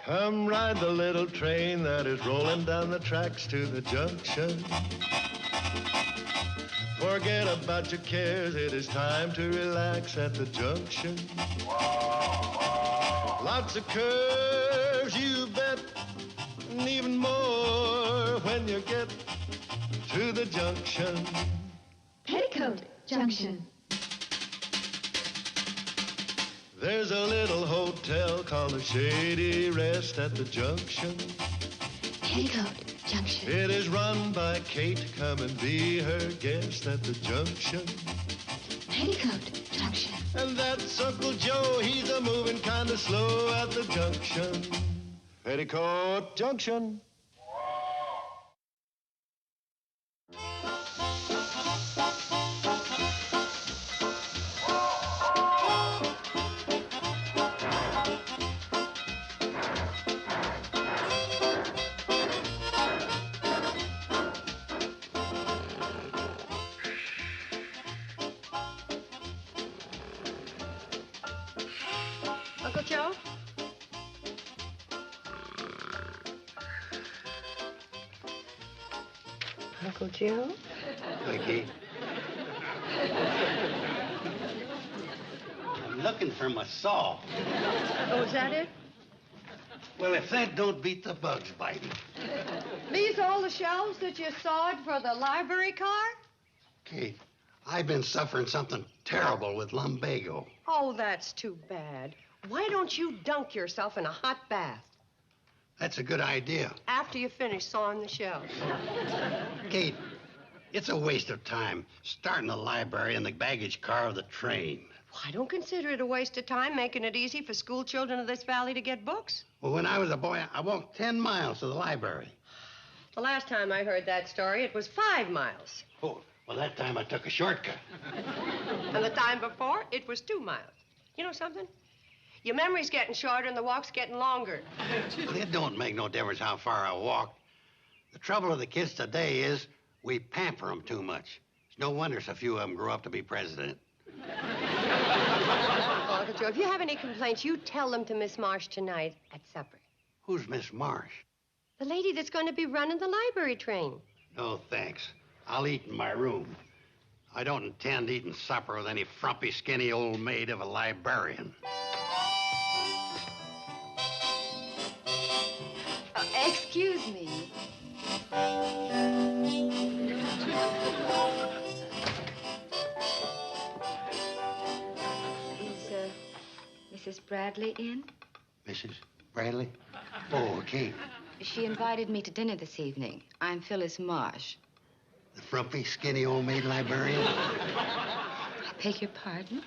Come ride the little train that is rolling down the tracks to the junction. Forget about your cares, it is time to relax at the junction. Lots of curves, you bet, and even more when you get to the junction. Petticoat Junction. There's a little hotel called the Shady Rest at the junction. Petticoat Junction. It is run by Kate. Come and be her guest at the junction. Petticoat Junction. And that's Uncle Joe. He's a moving kind of slow at the junction. Petticoat Junction. Uncle Joe? Uncle Joe? Hi, Kate. I'm looking for my saw. Oh, is that it? Well, if that don't beat the bugs biting. These all the shelves that you sawed for the library car? Kate, I've been suffering something terrible with lumbago. Oh, that's too bad. Why don't you dunk yourself in a hot bath That's a good idea. after you finish sawing the shelves? Kate, it's a waste of time starting the library in the baggage car of the train. Well, I don't consider it a waste of time making it easy for school children of this valley to get books. Well, when I was a boy, I walked 10 miles to the library. The last time I heard that story, it was 5 miles. Oh, well, that time I took a shortcut. And the time before, it was 2 miles. You know something? Your memory's getting shorter and the walk's getting longer. Well, it don't make no difference how far I walk. The trouble with the kids today is we pamper them too much. It's no wonder so few of them grow up to be president. Oh, Uncle Joe, if you have any complaints, you tell them to Miss Marsh tonight at supper. Who's Miss Marsh? The lady that's going to be running the library train. No, thanks. I'll eat in my room. I don't intend eating supper with any frumpy, skinny old maid of a librarian. Excuse me. Is Mrs. Bradley in? Mrs. Bradley? Oh, Kate. She invited me to dinner this evening. I'm Phyllis Marsh. The frumpy, skinny old maid librarian? I beg your pardon?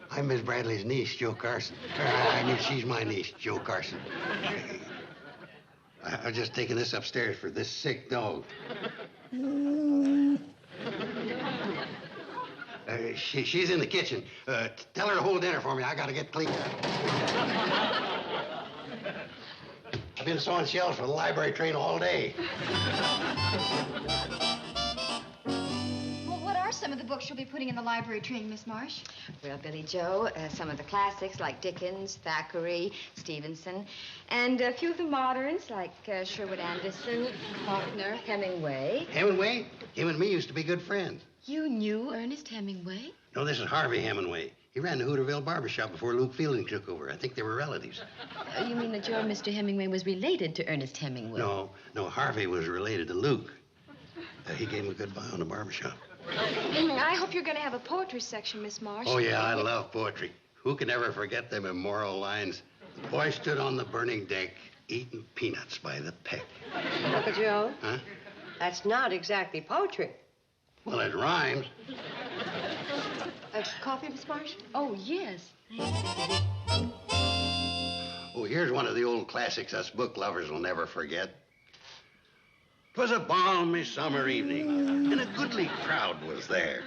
I'm Miss Bradley's niece, Joe Carson. I mean, she's my niece, Joe Carson. I was just taking this upstairs for this sick dog. She's in the kitchen. Tell her to hold dinner for me. I gotta get cleaned up. I've been sawing shelves for the library train all day. Well, what are some of the books you'll be putting in the library train, Miss Marsh? Well, Billy Joe, some of the classics like Dickens, Thackeray, Stevenson, and a few of the moderns like Sherwood Anderson, Faulkner, Hemingway. Hemingway? Him and me used to be good friends. You knew Ernest Hemingway? No, this is Harvey Hemingway. He ran the Hooterville barbershop before Luke Fielding took over. I think they were relatives. You mean that your Mr. Hemingway was related to Ernest Hemingway? No, Harvey was related to Luke. He gave him a good buy on the barbershop. I hope you're going to have a poetry section, Miss Marsh. Oh, yeah, I love poetry. Who can ever forget them immoral lines? The boy stood on the burning deck, eating peanuts by the peck. Uncle Joe? Huh? That's not exactly poetry. Well, it rhymes. Coffee, Miss Marsh? Oh, yes. Oh, here's one of the old classics us book lovers will never forget. 'Twas a balmy summer evening, and a goodly crowd was there,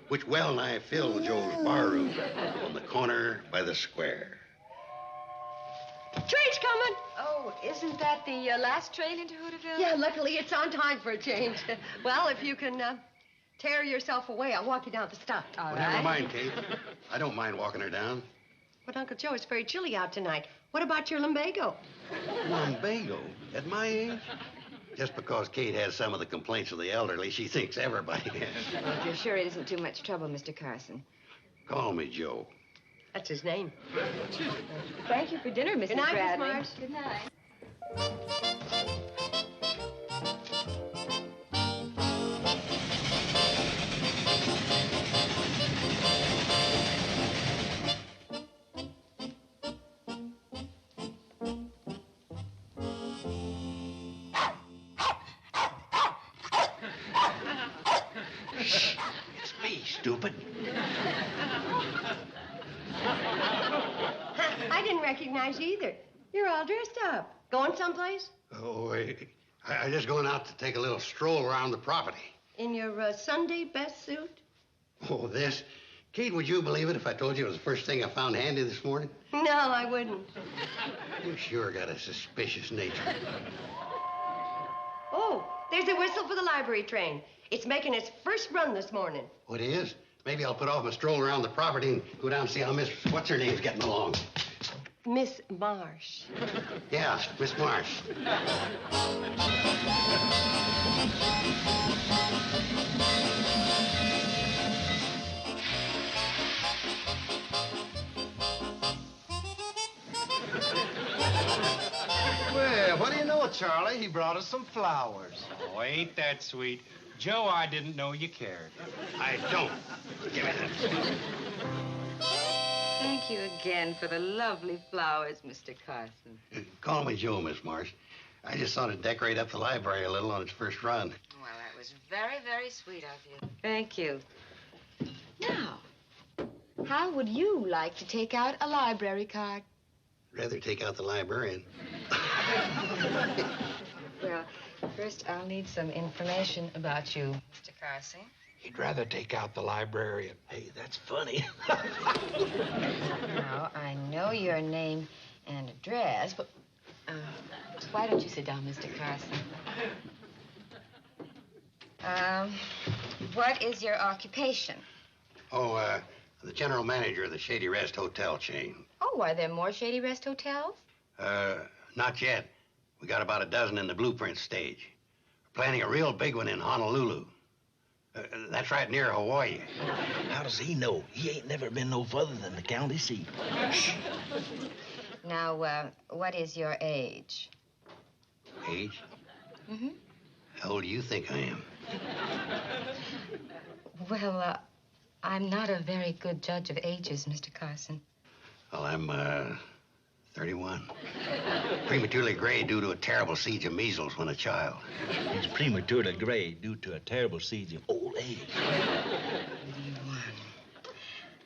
which well nigh filled Joe's barroom on the corner by the square. Train's coming. Oh, isn't that the last train into Hooterville? Yeah, luckily it's on time for a change. Well, if you can tear yourself away, I'll walk you down to the stop. All Well, right. never mind, Kate. I don't mind walking her down. But, Uncle Joe, it's very chilly out tonight. What about your lumbago? Lumbago? At my age? Just because Kate has some of the complaints of the elderly, she thinks everybody has. Well, if you're sure it isn't too much trouble, Mr. Carson. Call me Joe. That's his name. Thank you for dinner, Mrs. Good night, Miss Bradley. Marsh. Good night. It's me, stupid. I didn't recognize you either. You're all dressed up. Going someplace? Oh, I'm just going out to take a little stroll around the property. In your Sunday best suit? Oh, this? Kate, would you believe it if I told you it was the first thing I found handy this morning? No, I wouldn't. You sure got a suspicious nature. Oh, there's a whistle for the library train. It's making its first run this morning. What is? Maybe I'll put off my stroll around the property and go down and see how Miss What's-Her-Name's getting along. Miss Marsh. Yeah, Miss Marsh. Well, what do you know, Charlie? He brought us some flowers. Oh, ain't that sweet. Joe, I didn't know you cared. I don't. Give me that. Thank you again for the lovely flowers, Mr. Carson. Call me Joe, Miss Marsh. I just thought to decorate up the library a little on its first run. Well, that was very, very sweet of you. Thank you. Now, how would you like to take out a library card? Rather take out the librarian. Well, first I'll need some information about you, Mr. Carson. He'd rather take out the librarian. Hey, that's funny. Now, I know your name and address, but why don't you sit down, Mr. Carson? What is your occupation? Oh, the general manager of the Shady Rest hotel chain. Oh, are there more Shady Rest hotels? Not yet. We got about a dozen in the blueprint stage. We're planning a real big one in Honolulu. That's right near Hawaii. How does he know? He ain't never been no further than the county seat. Now, what is your age? Age? Mm-hmm. How old do you think I am? Well, I'm not a very good judge of ages, Mr. Carson. Well, I'm, 31. Prematurely gray due to a terrible siege of measles when a child. He's prematurely gray due to a terrible siege of old age.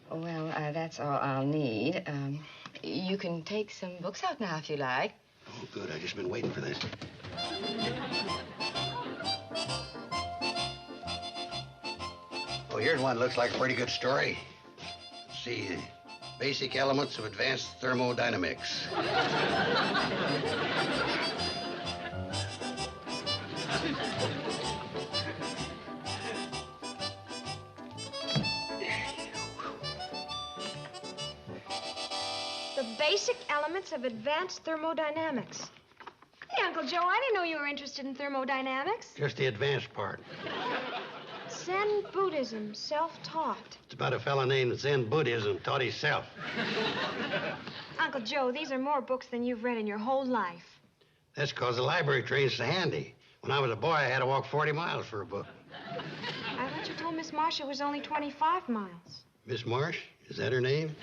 31. Well, that's all I'll need. You can take some books out now if you like. Oh, good. I've just been waiting for this. Oh, here's one that looks like a pretty good story. Let's see. Basic elements of advanced thermodynamics. The basic elements of advanced thermodynamics. Hey, Uncle Joe, I didn't know you were interested in thermodynamics. Just the advanced part. Zen Buddhism, self-taught. It's about a fella named Zen Buddhism taught himself. Uncle Joe, these are more books than you've read in your whole life. That's because the library train's so handy. When I was a boy, I had to walk 40 miles for a book. I thought you told Miss Marsh it was only 25 miles. Miss Marsh? Is that her name?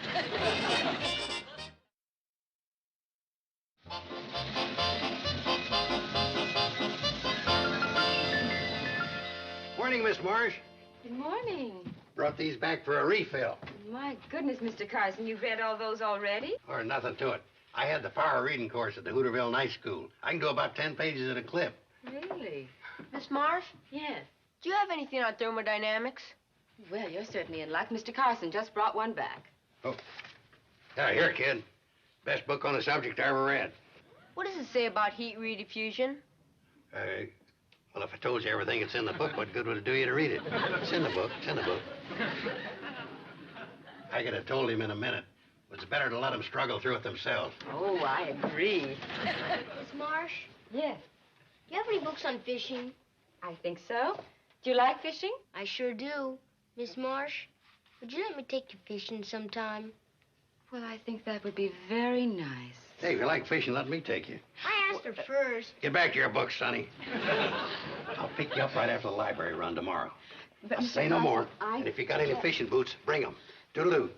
Morning, Miss Marsh. Good morning. Brought these back for a refill. My goodness, Mr. Carson, you've read all those already? Or nothing to it. I had the power reading course at the Hooterville Night School. I can do about 10 pages at a clip. Really? Miss Marsh, Yes. do you have anything on thermodynamics? Well, you're certainly in luck. Mr. Carson just brought one back. Oh. Yeah, here, kid. Best book on the subject I ever read. What does it say about heat rediffusion? Well, if I told you everything that's in the book, what good would it do you to read it? It's in the book. It's in the book. I could have told him in a minute. It's better to let them struggle through it themselves. Oh, I agree. Miss Marsh, Yes, do you have any books on fishing? I think so. Do you like fishing? I sure do. Miss Marsh, would you let me take you fishing sometime? Well, I think that would be very nice. Hey, if you like fishing, let me take you. I asked her first. Get back to your books, Sonny. I'll pick you up right after the library run tomorrow. But I'll Mr. say no more. Carson, And if you got any fishing boots, bring them. Toodaloo.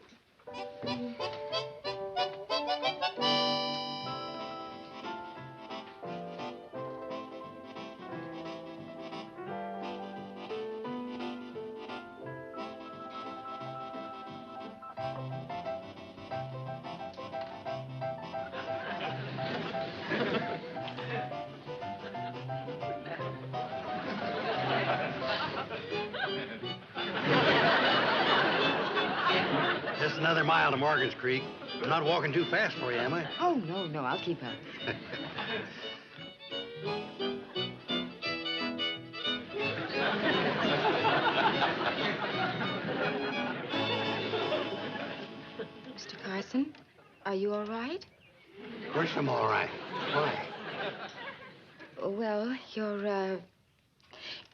Just another mile to Morgan's Creek. I'm not walking too fast for you, am I? Oh, no, I'll keep up. Mr. Carson, are you all right? Of course I'm all right. Why? Well, your,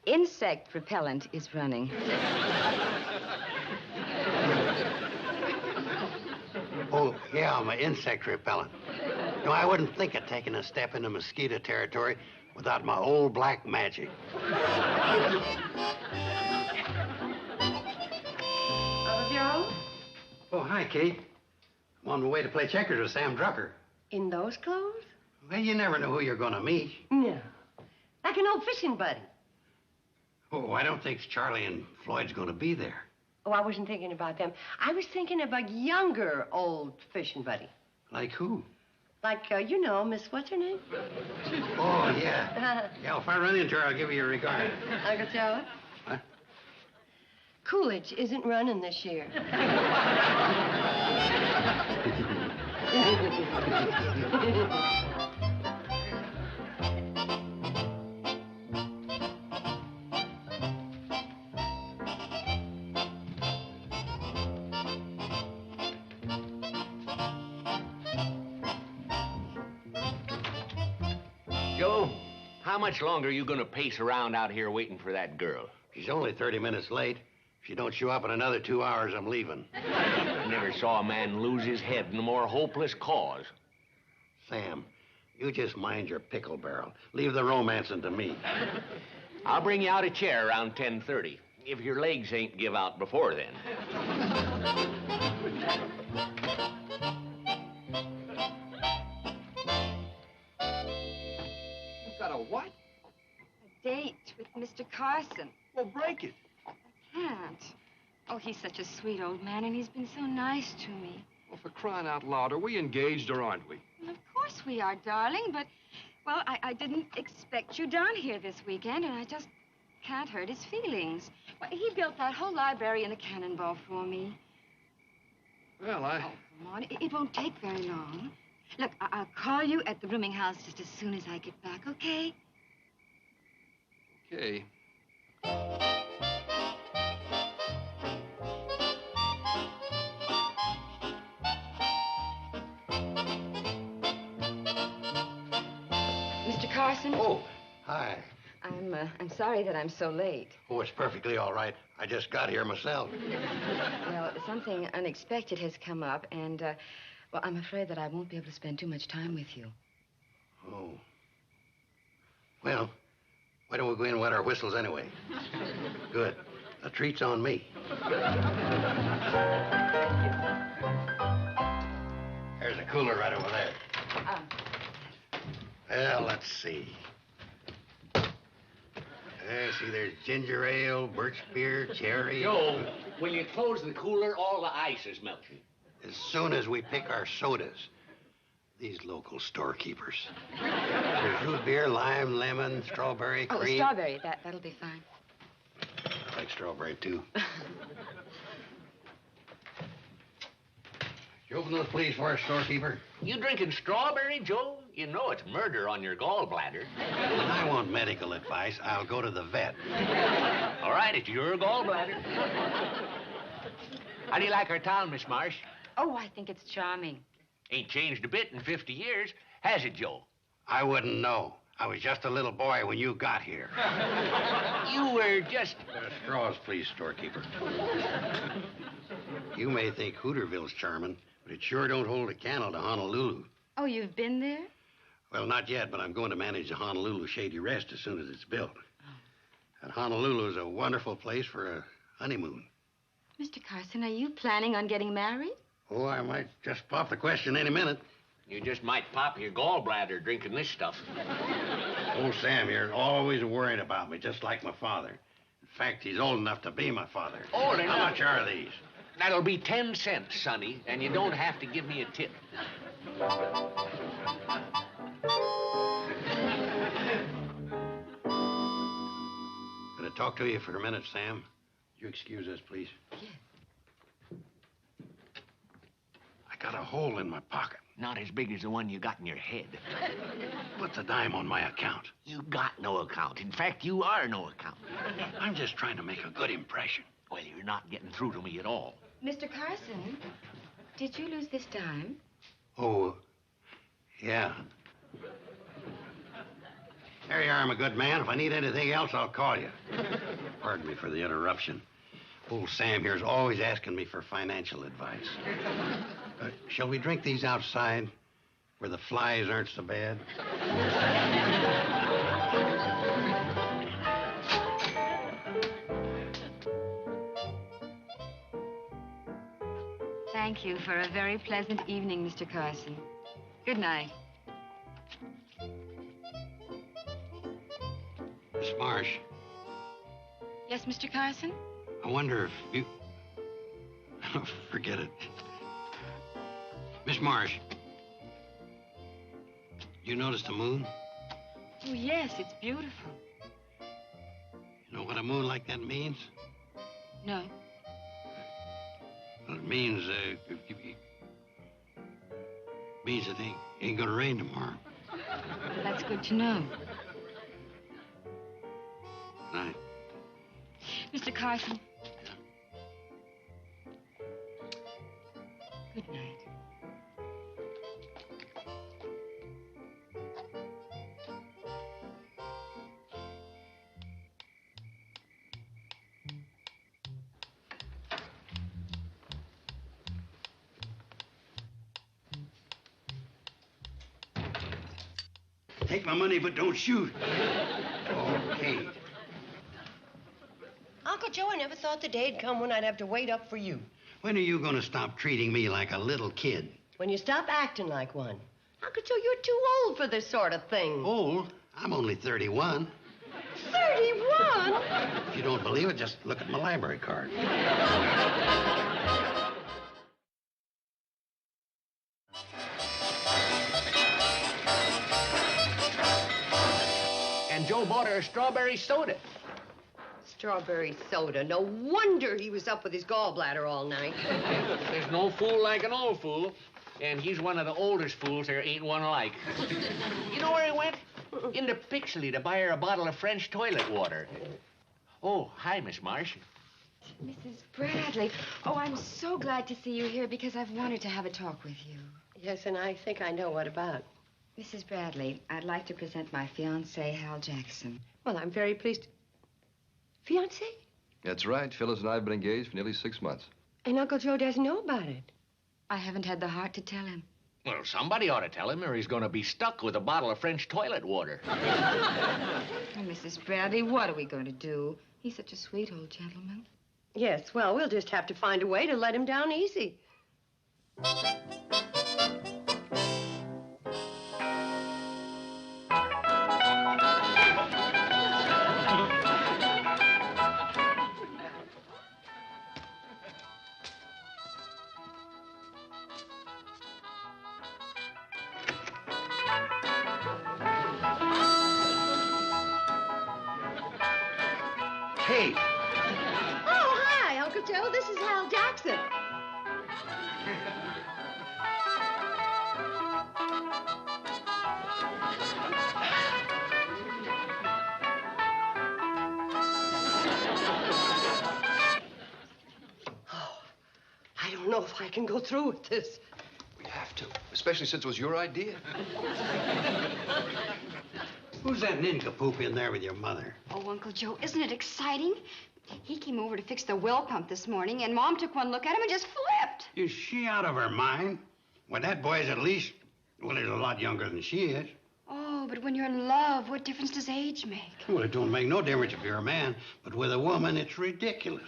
insect repellent is running. Oh, yeah, my insect repellent. No, I wouldn't think of taking a step into mosquito territory without my old black magic. Joe? Oh, hi, Kate. I'm on my way to play checkers with Sam Drucker. In those clothes? Well, you never know who you're going to meet. No. Like an old fishing buddy. Oh, I don't think Charlie and Floyd's going to be there. Oh, I wasn't thinking about them. I was thinking of a younger old fishing buddy. Like who? Like, you know, Miss what's her name? Oh, yeah. Yeah, if I run into her, I'll give you your regard. Uncle Joe? What? Coolidge isn't running this year. Joe, how much longer are you going to pace around out here waiting for that girl? She's only 30 minutes late. If she don't show up in another 2 hours, I'm leaving. I never saw a man lose his head in a more hopeless cause. Sam, you just mind your pickle barrel. Leave the romancing to me. I'll bring you out a chair around 10:30, if your legs ain't give out before then. You've got a what? A date with Mr. Carson. Well, break it. Can't. Oh, he's such a sweet old man, and he's been so nice to me. Well, for crying out loud, are we engaged or aren't we? Well, of course we are, darling, but, well, I didn't expect you down here this weekend, and I just can't hurt his feelings. Well, he built that whole library in the Cannonball for me. Well, Oh, come on. It won't take very long. Look, I'll call you at the rooming house just as soon as I get back, okay? Okay. Mr. Carson? Oh, hi. I'm sorry that I'm so late. Oh, it's perfectly all right. I just got here myself. Well, something unexpected has come up, and, well, I'm afraid that I won't be able to spend too much time with you. Oh. Well, why don't we go in and wet our whistles anyway? Good. The treat's on me. There's a cooler right over there. Well, let's see. See, there's ginger ale, birch beer, cherry. Joe, when you close the cooler, all the ice is melting. As soon as we pick our sodas, these local storekeepers. There's root beer, lime, lemon, strawberry, Oh, cream. strawberry. That'll be fine. I like strawberry, too. You open those, please, for us, storekeeper? You drinking strawberry, Joe? You know it's murder on your gallbladder. When I want medical advice, I'll go to the vet. All right, it's your gallbladder. How do you like our town, Miss Marsh? Oh, I think it's charming. Ain't changed a bit in 50 years, has it, Joe? I wouldn't know. I was just a little boy when you got here. You were just... Straws, please, storekeeper. You may think Hooterville's charming, but it sure don't hold a candle to Honolulu. Oh, you've been there? Well, not yet, but I'm going to manage the Honolulu Shady Rest as soon as it's built. And Honolulu is a wonderful place for a honeymoon. Mr. Carson, are you planning on getting married? Oh, I might just pop the question any minute. You just might pop your gallbladder drinking this stuff. Old Sam here is always worrying about me, just like my father. In fact, he's old enough to be my father. Old enough? How much are these? That'll be 10 cents, Sonny, and you don't have to give me a tip. Could I talk to you for a minute, Sam? You excuse us, please? Yes. I got a hole in my pocket. Not as big as the one you got in your head. What's a dime on my account? You got no account. In fact, you are no account. I'm just trying to make a good impression. Well, you're not getting through to me at all. Mr. Carson, did you lose this dime? Oh, yeah. There you are, my good man. If I need anything else, I'll call you. Pardon me for the interruption. Old Sam here's always asking me for financial advice. Shall we drink these outside, where the flies aren't so bad? Thank you for a very pleasant evening, Mr. Carson. Good night. Miss Marsh, Yes, Mr. Carson? I wonder if you... Forget it. Miss Marsh, you notice the moon? Oh, yes, it's beautiful. You know what a moon like that means? No. Well, it means, means it ain't gonna rain tomorrow. That's good to know. Good night. Mr. Carson. Good night. Take my money, but don't shoot. Okay. Uncle Joe, I never thought the day'd come when I'd have to wait up for you. When are you gonna stop treating me like a little kid? When you stop acting like one. Uncle Joe, you're too old for this sort of thing. Old? I'm only 31. 31? If you don't believe it, just look at my library card. And Joe bought her a strawberry soda. Strawberry soda. No wonder he was up with his gallbladder all night. There's no fool like an old fool. And he's one of the oldest fools there ain't one like. You know where he went? Into Pixley to buy her a bottle of French toilet water. Oh, hi, Miss Marsh. Mrs. Bradley. Oh, I'm so glad to see you here because I've wanted to have a talk with you. Yes, and I think I know what about. Mrs. Bradley, I'd like to present my fiancé, Hal Jackson. Well, I'm very pleased. Fiancé? That's right. Phyllis and I have been engaged for nearly 6 months. And Uncle Joe doesn't know about it. I haven't had the heart to tell him. Well, somebody ought to tell him or he's going to be stuck with a bottle of French toilet water. Oh, Mrs. Bradley, what are we going to do? He's such a sweet old gentleman. Yes, well, we'll just have to find a way to let him down easy. Hey! Oh, hi, Uncle Joe. This is Hal Jackson. Oh, I don't know if I can go through with this. We have to, especially since it was your idea. Who's that nincompoop in there with your mother? Oh, Uncle Joe, isn't it exciting? He came over to fix the well pump this morning, and Mom took one look at him and just flipped. Is she out of her mind? Well, that boy's at least, well, he's a lot younger than she is. Oh, but when you're in love, what difference does age make? Well, it don't make no difference if you're a man, but with a woman, it's ridiculous.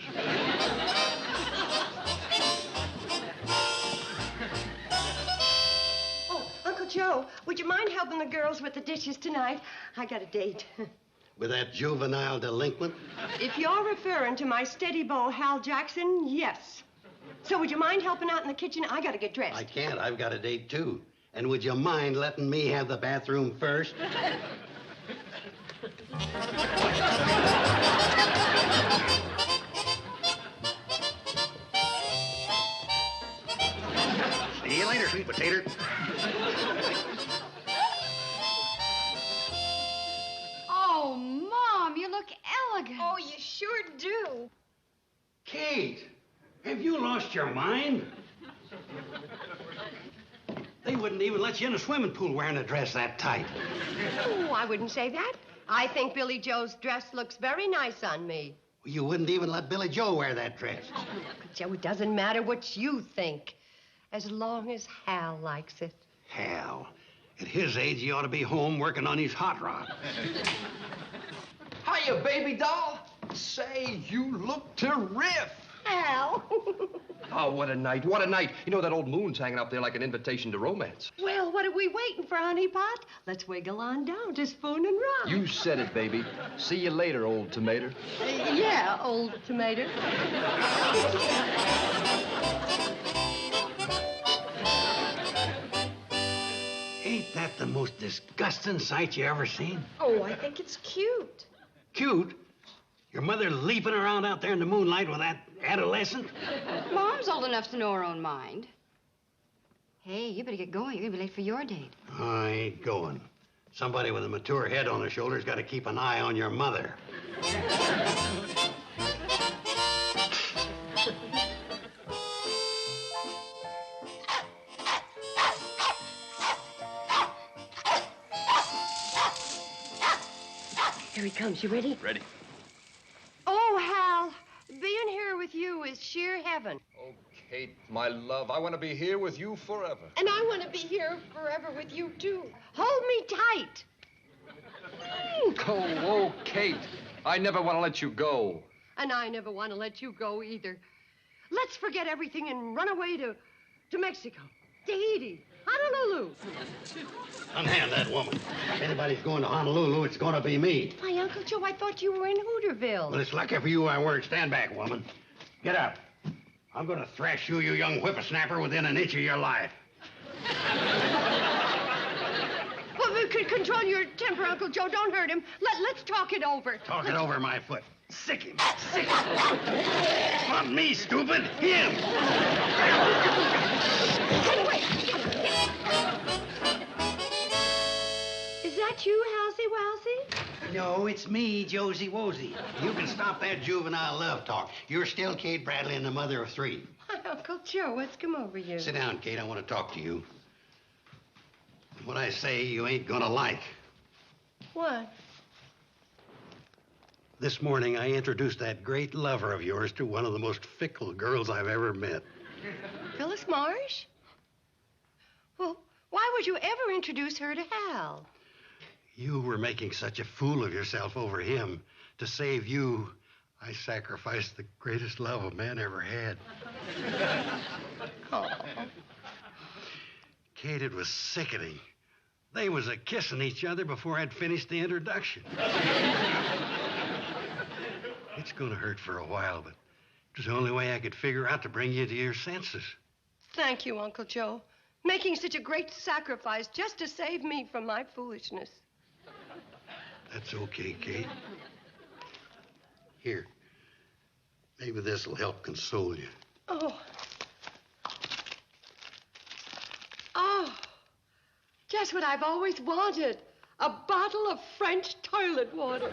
Oh, Uncle Joe, would you mind helping the girls with the dishes tonight? I got a date. With that juvenile delinquent? If you're referring to my steady beau, Hal Jackson, yes. So would you mind helping out in the kitchen? I gotta get dressed. I can't. I've got a date, too. And would you mind letting me have the bathroom first? See you later, sweet potato. Oh, Mom, you look elegant. Oh, you sure do. Kate, have you lost your mind? They wouldn't even let you in a swimming pool wearing a dress that tight. Oh, I wouldn't say that. I think Billy Joe's dress looks very nice on me. You wouldn't even let Billy Joe wear that dress. Uncle Joe, it doesn't matter what you think, as long as Hal likes it. Hal, at his age, he ought to be home working on his hot rod. Hiya, baby doll. Say, you look terrific. Hal. Oh, what a night, what a night. You know, that old moon's hanging up there like an invitation to romance. Well, what are we waiting for, honey pot? Let's wiggle on down to Spoon and Rock. You said it, baby. See you later, old tomato. Yeah, old tomato. Ain't that the most disgusting sight you ever seen? Oh, I think it's cute. Cute? Your mother leaping around out there in the moonlight with that adolescent? Mom's old enough to know her own mind. Hey, you better get going. You're gonna be late for your date. I ain't going. Somebody with a mature head on their shoulders got to keep an eye on your mother. Here he comes. You ready? Ready. Oh, Hal, being here with you is sheer heaven. Oh, Kate, my love, I want to be here with you forever. And I want to be here forever with you, too. Hold me tight. Oh, Kate, I never want to let you go. And I never want to let you go either. Let's forget everything and run away to Mexico, Tahiti, Honolulu. Unhand that woman. If anybody's going to Honolulu, it's going to be me. Why, Uncle Joe, I thought you were in Hooterville. Well, it's lucky for you I weren't. Stand back, woman. Get up. I'm going to thrash you, you young whippersnapper, within an inch of your life. Well, control your temper, Uncle Joe. Don't hurt him. Let's talk it over. Talk it over my foot. Sick him. Sick him. Not me, stupid. Him. Anyway. Is that you, Halsey Wowsy? No, it's me, Josie Wosie. You can stop that juvenile love talk. You're still Kate Bradley and the mother of three. Hi, Uncle Joe. What's come over you? Sit down, Kate. I want to talk to you. What I say you ain't gonna like. What? This morning, I introduced that great lover of yours to one of the most fickle girls I've ever met. Phyllis Marsh? Well, why would you ever introduce her to Hal? You were making such a fool of yourself over him. To save you, I sacrificed the greatest love a man ever had. Oh. Kate, it was sickening. They was a-kissing each other before I'd finished the introduction. It's gonna hurt for a while, but it was the only way I could figure out to bring you to your senses. Thank you, Uncle Joe. Making such a great sacrifice just to save me from my foolishness. That's okay, Kate. Here. Maybe this'll help console you. Oh. Oh. Just what I've always wanted. A bottle of French toilet water.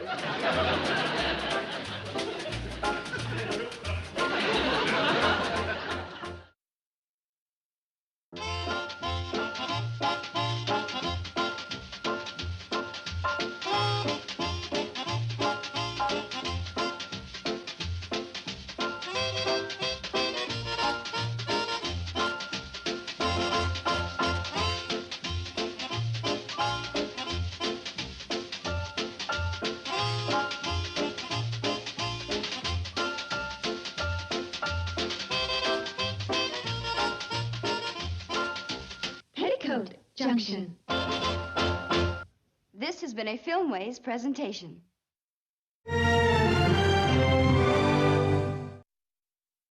Junction. This has been a Filmways presentation.